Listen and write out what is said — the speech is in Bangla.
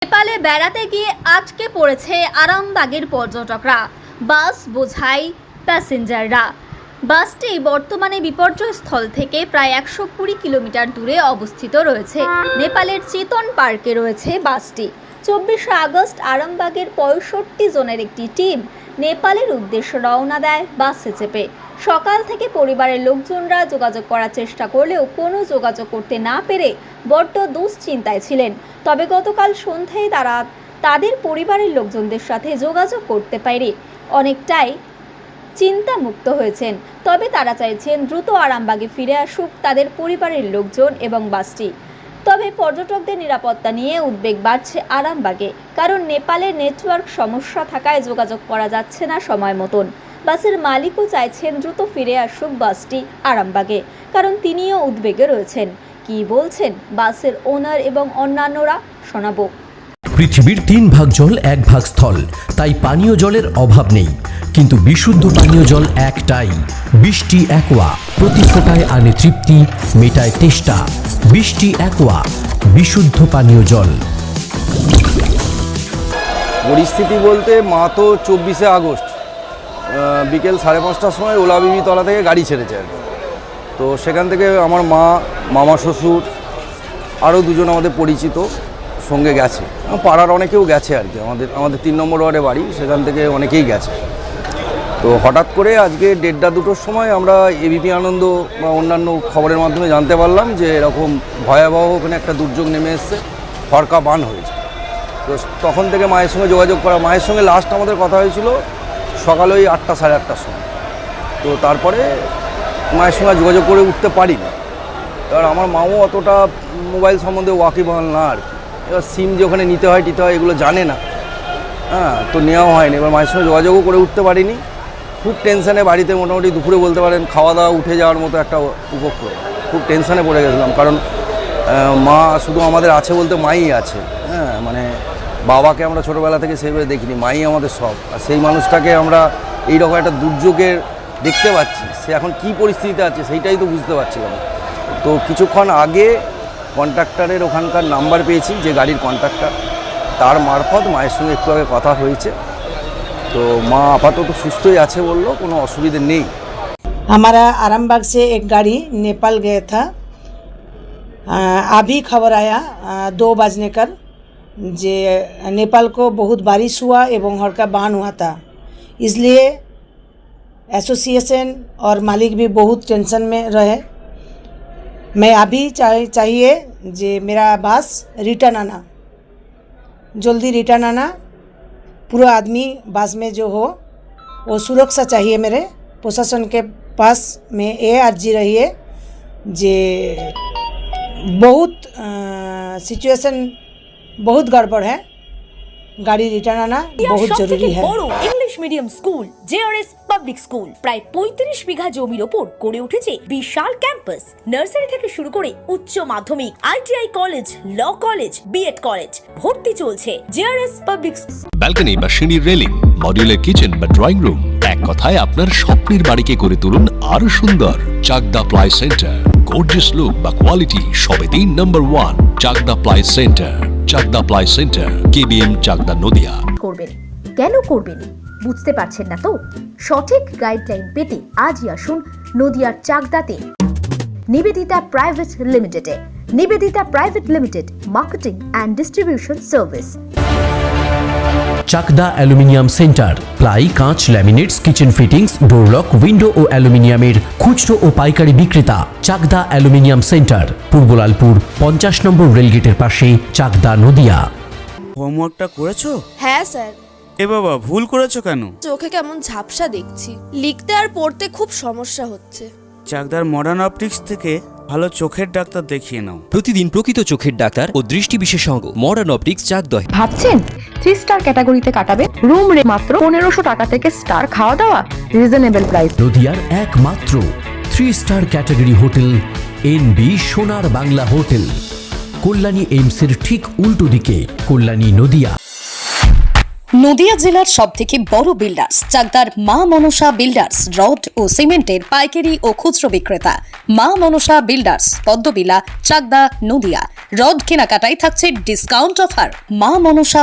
নেপালে বেড়াতে গিয়ে আটকে পড়েছে আরামবাগের পর্যটকরা। বাস বোঝাই প্যাসেঞ্জাররা। বাসটি বর্তমানে বিপর্যয় স্থল থেকে প্রায় 120 কিলোমিটার দূরে অবস্থিত রয়েছে। নেপালের চেতন পার্কে রয়েছে বাসটি। 24শে আগস্ট আরামবাগের 65 জনের একটি টিম নেপালের উদ্দেশ্যে রওনা দেয় বাসে চেপে। সকাল থেকে পরিবারের লোকজনরা যোগাযোগ করার চেষ্টা করলেও কোনো যোগাযোগ করতে না পেরে বড্ড দুশ্চিন্তায় ছিলেন। তবে গতকাল সন্ধ্যায় তারা তাদের পরিবারের লোকজনদের সাথে যোগাযোগ করতে পেরে অনেকটাই চিন্তামুক্ত হয়েছেন। তবে তারা চাইছেন দ্রুত আরামবাগে ফিরে আসুক তাদের পরিবারের লোকজন এবং বাসটি। তবে পর্যটকদের নিরাপত্তা নিয়ে উদ্বেগ বাড়ছে আরামবাগে, কারণ নেপালের নেটওয়ার্ক সমস্যা থাকায় যোগাযোগ করা যাচ্ছে না সময় মতন। বাসের মালিকও চাইছেন দ্রুত ফিরে আসুক বাসটি আরামবাগে, কারণ তিনিও উদ্বেগে রয়েছেন। কি বলছেন বাসের ওনার এবং অন্যান্যরা, শোনাবো। পৃথিবীর 3 ভাগ জল 1 ভাগ স্থল, তাই পানীয় জলের অভাব নেই। কিন্তু বিশুদ্ধ পানীয় জল একটাই, বৃষ্টি অ্যাকোয়া। প্রতি ফোঁটায় আনে তৃপ্তি, মেটায় তেষ্টা। বৃষ্টি অ্যাকোয়া, বিশুদ্ধ পানীয় জল। পরিস্থিতি বলতে মা তো 24শে আগস্ট বিকেল 5:30টার সময় ওলাবিবি তলা থেকে গাড়ি ছেড়েছে আর কি। তো সেখান থেকে আমার মা, মামা শ্বশুর, আরও দুজন আমাদের পরিচিত সঙ্গে গেছে। পাড়ার অনেকেও গেছে আর কি। আমাদের 3 নম্বর ওয়ার্ডে বাড়ি, সেখান থেকে অনেকেই গেছে। তো হঠাৎ করে আজকে 1:30-2টোর সময় আমরা এবিপি আনন্দ বা অন্যান্য খবরের মাধ্যমে জানতে পারলাম যে এরকম ভয়াবহ ওখানে একটা দুর্যোগ নেমে এসছে, ফরকা বান হয়েছে। তো তখন থেকে মায়ের সঙ্গে যোগাযোগ করা, মায়ের সঙ্গে লাস্ট আমাদের কথা হয়েছিল সকালে ওই 8টা সাড়ে 8টার সময়। তো তারপরে মায়ের সঙ্গে যোগাযোগ করে উঠতে পারিনি। এবার আমার মাও অতটা মোবাইল সম্বন্ধে ওয়াকিবহাল না আর কি। এবার সিম যে ওখানে নিতে হয় এগুলো জানে না, তো নেওয়াও হয়নি। এবার মায়ের সঙ্গে যোগাযোগও করে উঠতে পারিনি। খুব টেনশানে বাড়িতে মোটামুটি দুপুরে বলতে পারেন খাওয়া দাওয়া উঠে যাওয়ার মতো একটা উপক্রম। খুব টেনশানে পড়ে গেছিলাম, কারণ মা শুধু আমাদের আছে বলতে মাই আছে। মানে বাবাকে আমরা ছোটোবেলা থেকে সেভাবে দেখিনি, মাই আমাদের সব। আর সেই মানুষটাকে আমরা এইরকম একটা দুর্যোগের দেখতে পাচ্ছি, সে এখন কী পরিস্থিতিতে আছে সেইটাই তো বুঝতে পারছিলাম। তো কিছুক্ষণ আগে কন্ট্রাক্টরের ওখানকার নাম্বার পেয়েছি, যে গাড়ির কন্ট্রাক্টর, তার মারফত মায়ের সঙ্গে একটু আগে কথা হয়েছে। तो माँ आपातत तो सुस्थ ही আছে বললো, কোনো অসুবিধে নেই। हमारा आरामबाग से एक गाड़ी नेपाल गया था। अभी खबर आया 2 बजने कर जे नेपाल को बहुत बारिश हुआ एवं हल्का बान हुआ था, इसलिए एसोसिएशन और मालिक भी बहुत टेंशन में रहे। मैं अभी चाहिए जे मेरा बस रिटर्न आना, जल्दी रिटर्न आना। पूरा आदमी बस में जो हो वो सुरक्षा चाहिए। मेरे प्रशासन के पास में ये अर्जी रही है जे बहुत सिचुएशन बहुत गड़बड़ है, गाड़ी रिटर्न आना बहुत जरूरी है। বড় English medium school JRS public school প্রায় 35 বিঘা জমির ওপর গড়ে উঠেছে বিশাল ক্যাম্পাস। নার্সারি থেকে শুরু করে উচ্চ মাধ্যমিক, ITI college, law college, BEd college ভর্তি চলছে জেআরএস পাবলিক। ব্যালকনি বা সিঁড়ির রেলিং, মডিউলার কিচেন বা ড্রয়িং রুম, এক কথায় আপনার স্বপ্নের বাড়িকে করে তুলুন আরো সুন্দর। Chakdah ply centre, gorgeous look বা কোয়ালিটি সবে 3 number 1 Chakdah ply centre. Chakdah ply centre, KBM, Chakdah, Nadia. করবেন কেন করবেন বুঝতে পারছেন না তো? সঠিক গাইডলাইন পেতে আজই আসুন নদিয়ার চাকদাতে নিবেদিতা প্রাইভেট লিমিটেডে। Nivedita private limited, marketing and distribution service. Chakdah aluminium centre, ply, কাঁচ, laminates, kitchen fittings, door lock, window ও অ্যালুমিনিয়ামের খুচরো ও পাইকারি বিক্রেতা। Chakdah aluminium centre, Purbalalpur 50 number রেলগেটের পাশে, চাকদা, নদিয়া। হোমওয়ার্কটা করেছো? হ্যাঁ স্যার। এ বাবা, ভুল করেছো কেন? চোখে কেমন ঝাপসা দেখছি, লিখতে আর পড়তে খুব সমস্যা হচ্ছে। চাকদার মডার্ন অপটিক্স থেকে ভালো চোখের ডাক্তার দেখিয়ে নাও। প্রতিদিন প্রকৃত চোখের ডাক্তার ও দৃষ্টি বিশেষজ্ঞ মডার্ন অপটিক্স, চাকদা। ভাবছেন 3 স্টার ক্যাটাগরিতে কাটাবে? রুম রে মাত্র 1500 টাকা থেকে স্টার, খাওয়া দাওয়া রিজনেবল প্রাইস। নদিয়ার একমাত্র 3 স্টার ক্যাটাগরি হোটেল এনবি সোনার বাংলা হোটেল, কল্যাণী এইমসের ঠিক উল্টো দিকে, কল্যাণী, নদিয়া। নদিয়া জেলার সবথেকে বড় বিল্ডার্স চাকদার মা মনসা বিল্ডার্স রড ও সিমেন্টের পাইকারি ও খুচরো বিক্রেতা। মা মনসা বিল্ডার্স, পদ্মবিলা, চাকদা, নদিয়া। রড কেনাকাটায় থাকছে ডিসকাউন্ট অফার। মা মনসা